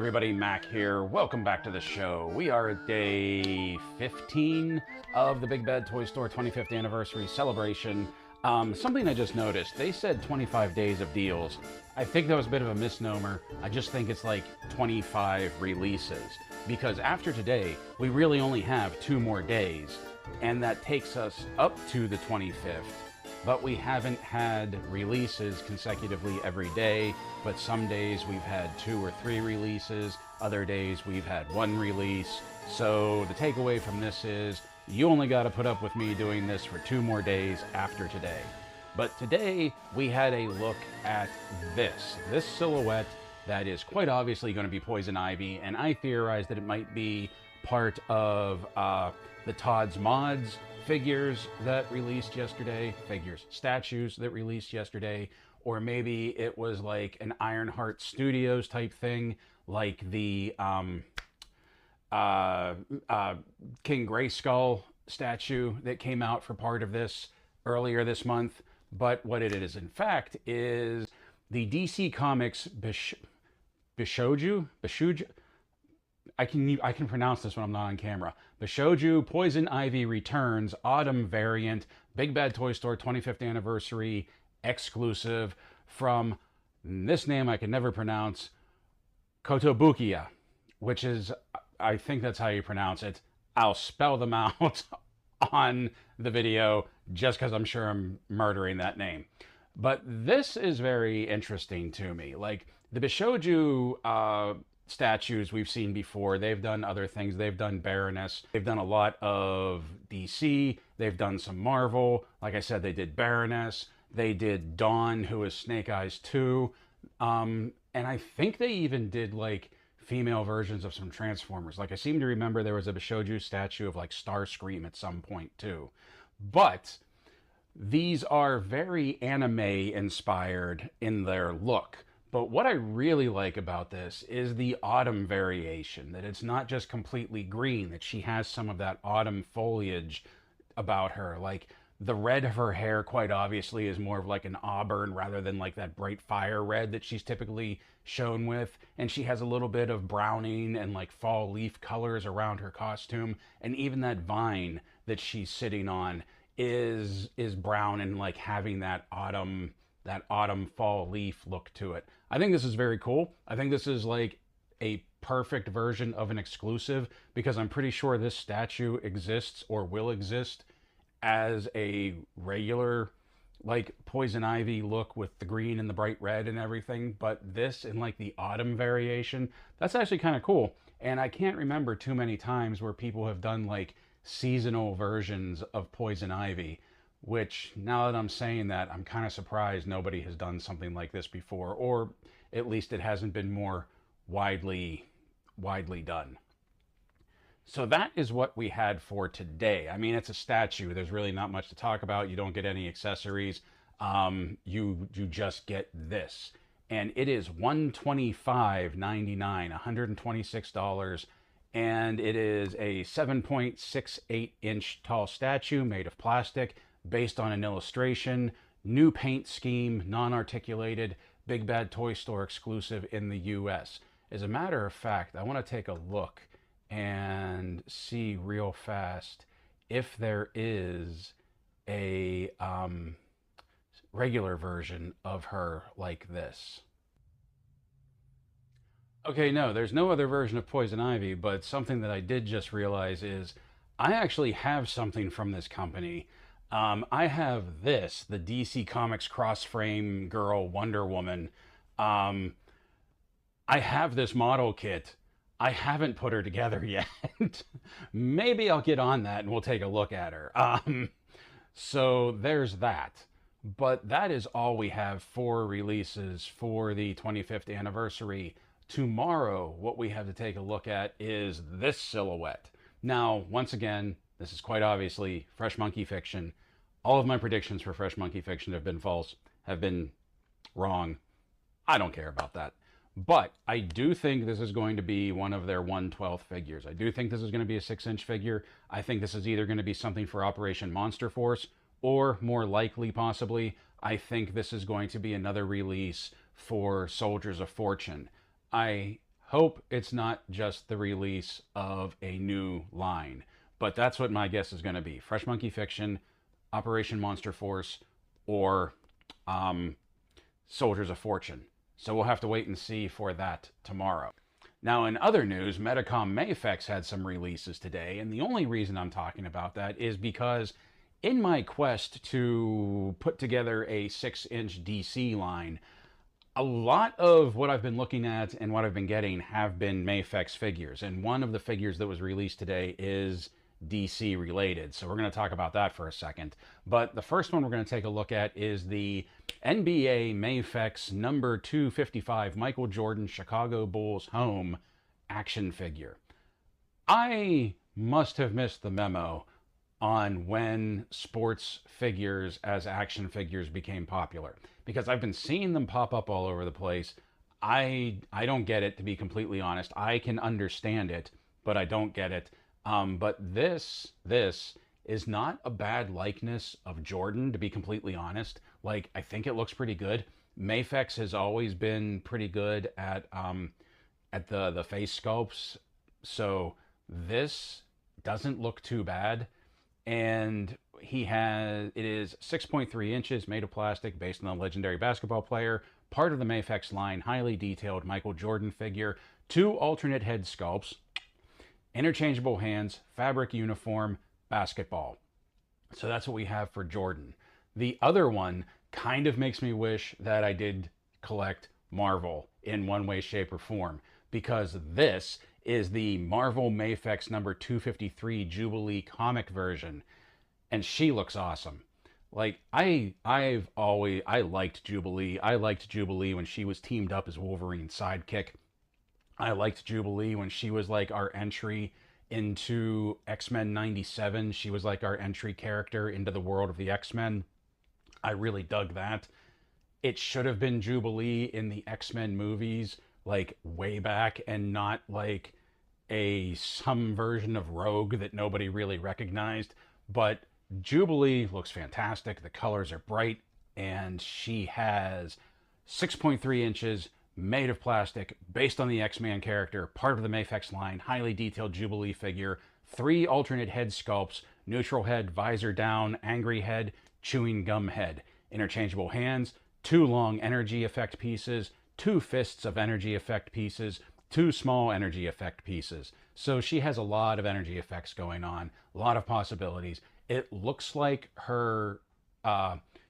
everybody, Mac here. Welcome back to the show. We are at day 15 of the Big Bad Toy Store 25th anniversary celebration. Something I just noticed, they said 25 days of deals. I think that was a bit of a misnomer. I just think it's like 25 releases. Because after today, we really only have 2 more days, and that takes us up to the 25th. But we haven't had releases consecutively every day, but some days we've had 2 or 3 releases, other days we've had 1 release. So the takeaway from this is, you only got to put up with me doing this for 2 more days after today. But today we had a look at this silhouette that is quite obviously going to be Poison Ivy, and I theorized that it might be part of the Todd's Mods figures that released yesterday, statues that released yesterday, or maybe it was like an Ironheart Studios type thing, like the King Grayskull statue that came out for part of this earlier this month. But what it is, in fact, is the DC Comics Bishoju? I can pronounce this when I'm not on camera. Bishoju Poison Ivy Returns Autumn Variant Big Bad Toy Store 25th Anniversary exclusive from this name I can never pronounce, Kotobukiya, which is, I think that's how you pronounce it. I'll spell them out on the video just because I'm sure I'm murdering that name. But this is very interesting to me. Like the Bishoju statues we've seen before. They've done other things. They've done Baroness. They've done a lot of DC. They've done some Marvel. Like I said, they did Baroness. They did Dawn, who is Snake Eyes 2. And I think they even did like female versions of some Transformers. Like I seem to remember there was a Bishoju statue of like Starscream at some point too. But these are very anime inspired in their look. But what I really like about this is the autumn variation, that it's not just completely green, that she has some of that autumn foliage about her. Like the red of her hair, quite obviously, is more of like an auburn rather than like that bright fire red that she's typically shown with. And she has a little bit of browning and like fall leaf colors around her costume. And even that vine that she's sitting on is brown and like having that autumn fall leaf look to it. I think this is very cool. I think this is like a perfect version of an exclusive, because I'm pretty sure this statue exists or will exist as a regular like Poison Ivy look with the green and the bright red and everything. But this in like the autumn variation, that's actually kind of cool. And I can't remember too many times where people have done like seasonal versions of Poison Ivy, which now that I'm saying that, I'm kind of surprised nobody has done something like this before, or at least it hasn't been more widely done. So that is what we had for today. I mean, it's a statue. There's really not much to talk about. You don't get any accessories. You just get this. And it is $125.99, $126. And it is a 7.68 inch tall statue made of plastic, based on an illustration, new paint scheme, non-articulated, Big Bad Toy Store exclusive in the US. As a matter of fact, I want to take a look and see real fast if there is a regular version of her like this. Okay, no, there's no other version of Poison Ivy, but something that I did just realize is I actually have something from this company. I have this, the DC Comics cross-frame girl Wonder Woman. I have this model kit. I haven't put her together yet. Maybe I'll get on that and we'll take a look at her. So there's that. But that is all we have for releases for the 25th anniversary. Tomorrow, what we have to take a look at is this silhouette. Now, once again, this is quite obviously Fresh Monkey Fiction. All of my predictions for Fresh Monkey Fiction have been false, have been wrong. I don't care about that. But I do think this is going to be one of their 1/12 figures. I do think this is going to be a 6-inch figure. I think this is either going to be something for Operation Monster Force, or more likely, possibly, I think this is going to be another release for Soldiers of Fortune. I Hope it's not just the release of a new line, but that's what my guess is going to be. Fresh Monkey Fiction, Operation Monster Force, or Soldiers of Fortune. So we'll have to wait and see for that tomorrow. Now, in other news, MEDICOM MAFEX had some releases today, and the only reason I'm talking about that is because in my quest to put together a 6-inch DC line, a lot of what I've been looking at and what I've been getting have been MAFEX figures, and one of the figures that was released today is DC related. So we're going to talk about that for a second. But the first one we're going to take a look at is the NBA MAFEX number 255 Michael Jordan Chicago Bulls home action figure. I must have missed the memo on when sports figures as action figures became popular, because I've been seeing them pop up all over the place. I don't get it, to be completely honest. I can understand it, but I don't get it. But this is not a bad likeness of Jordan, to be completely honest. Like, I think it looks pretty good. MAFEX has always been pretty good at the face sculpts, so this doesn't look too bad. And it is 6.3 inches, made of plastic, based on the legendary basketball player, part of the MAFEX line, highly detailed Michael Jordan figure, 2 alternate head sculpts, interchangeable hands, fabric uniform, basketball. So that's what we have for Jordan. The other one kind of makes me wish that I did collect Marvel in one way, shape, or form, because this is the Marvel MAFEX number 253 Jubilee comic version, and she looks awesome. Like, I liked Jubilee. I liked Jubilee when she was teamed up as Wolverine's sidekick. I liked Jubilee when she was like our entry into X-Men 97. She was like our entry character into the world of the X-Men. I really dug that. It should have been Jubilee in the X-Men movies, like way back, and not like some version of Rogue that nobody really recognized. But Jubilee looks fantastic. The colors are bright, and she has 6.3 inches, made of plastic, based on the X-Man character, part of the MAFEX line, highly detailed Jubilee figure, 3 alternate head sculpts, neutral head, visor down, angry head, chewing gum head, interchangeable hands, 2 long energy effect pieces, 2 fists of energy effect pieces, 2 small energy effect pieces. So she has a lot of energy effects going on, a lot of possibilities. It looks like her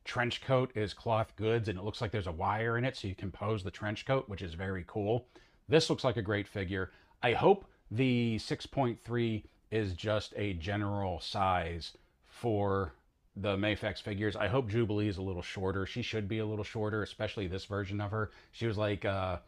trench coat is cloth goods, and it looks like there's a wire in it so you can pose the trench coat, which is very cool. This looks like a great figure. I hope the 6.3 is just a general size for the MAFEX figures. I hope Jubilee is a little shorter. She should be a little shorter, especially this version of her. She was like, I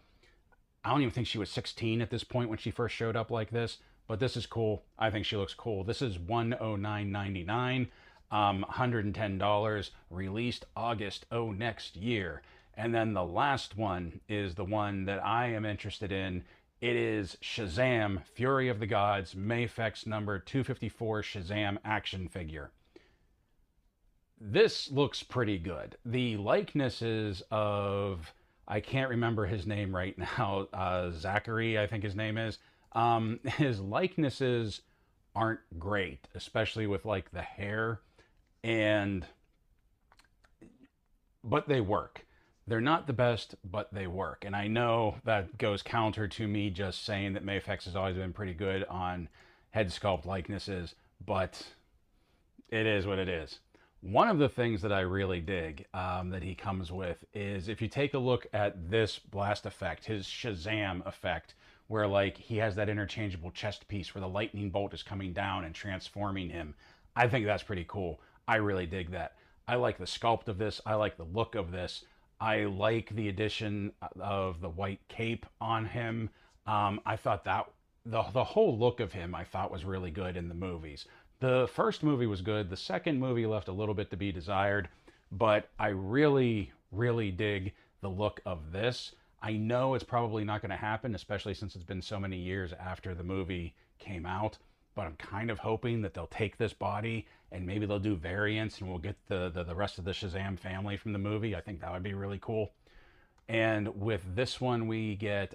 don't even think she was 16 at this point when she first showed up like this, but this is cool. I think she looks cool. This is $109.99. $110, released August next year. And then the last one is the one that I am interested in. It is Shazam, Fury of the Gods, MAFEX number 254 Shazam action figure. This looks pretty good. The likenesses of, I can't remember his name right now, Zachary, I think his name is. His likenesses aren't great, especially with like the hair. But they work. They're not the best, but they work. And I know that goes counter to me just saying that MAFEX has always been pretty good on head sculpt likenesses, but it is what it is. One of the things that I really dig that he comes with is, if you take a look at this blast effect, his Shazam effect, where like he has that interchangeable chest piece where the lightning bolt is coming down and transforming him. I think that's pretty cool. I really dig that. I like the sculpt of this. I like the look of this. I like the addition of the white cape on him. I thought that the whole look of him I thought was really good in the movies. The first movie was good. The second movie left a little bit to be desired, but I really, really dig the look of this. I know it's probably not going to happen, especially since it's been so many years after the movie came out, but I'm kind of hoping that they'll take this body and maybe they'll do variants and we'll get the rest of the Shazam family from the movie. I think that would be really cool. And with this one, we get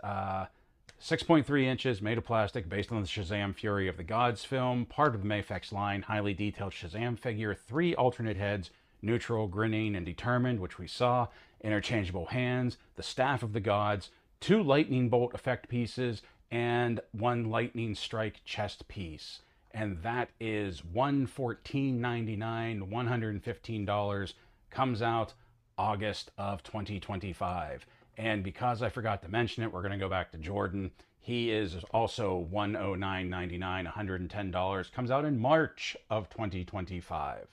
6.3 inches, made of plastic, based on the Shazam Fury of the Gods film, part of the MAFEX line, highly detailed Shazam figure, 3 alternate heads, neutral, grinning, and determined, which we saw, interchangeable hands, the staff of the gods, 2 lightning bolt effect pieces, and 1 lightning strike chest piece. And that is $114.99, $115, comes out August of 2025. And because I forgot to mention it, we're going to go back to Jordan. He is also $109.99, $110, comes out in March of 2025.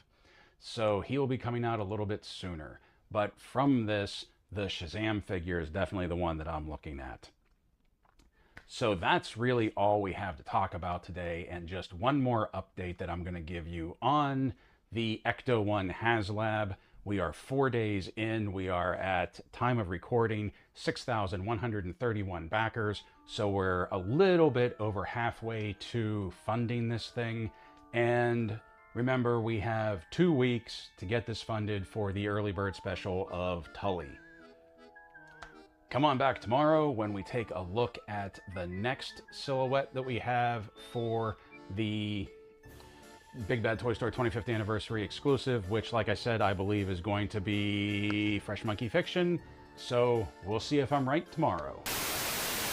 So he will be coming out a little bit sooner. But from this, the Shazam figure is definitely the one that I'm looking at. So that's really all we have to talk about today, and just one more update that I'm going to give you on the Ecto 1 HasLab. We are 4 days in. We are at time of recording 6,131 backers, so we're a little bit over halfway to funding this thing. And remember, we have 2 weeks to get this funded for the early bird special of Tully. Come on back tomorrow when we take a look at the next silhouette that we have for the Big Bad Toy Store 25th Anniversary exclusive, which, like I said, I believe is going to be Fresh Monkey Fiction. So we'll see if I'm right tomorrow.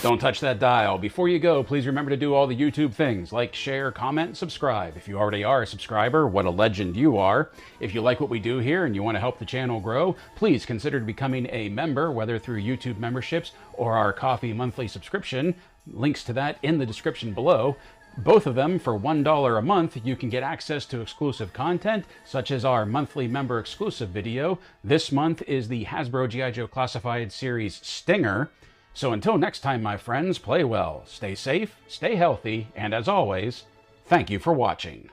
Don't touch that dial. Before you go, please remember to do all the YouTube things, like, share, comment, subscribe. If you already are a subscriber, what a legend you are. If you like what we do here and you want to help the channel grow, please consider becoming a member, whether through YouTube memberships or our coffee monthly subscription. Links to that in the description below. Both of them for $1 a month. You can get access to exclusive content, such as our monthly member exclusive video. This month is the Hasbro G.I. Joe Classified Series Stinger. So until next time, my friends, play well, stay safe, stay healthy, and as always, thank you for watching.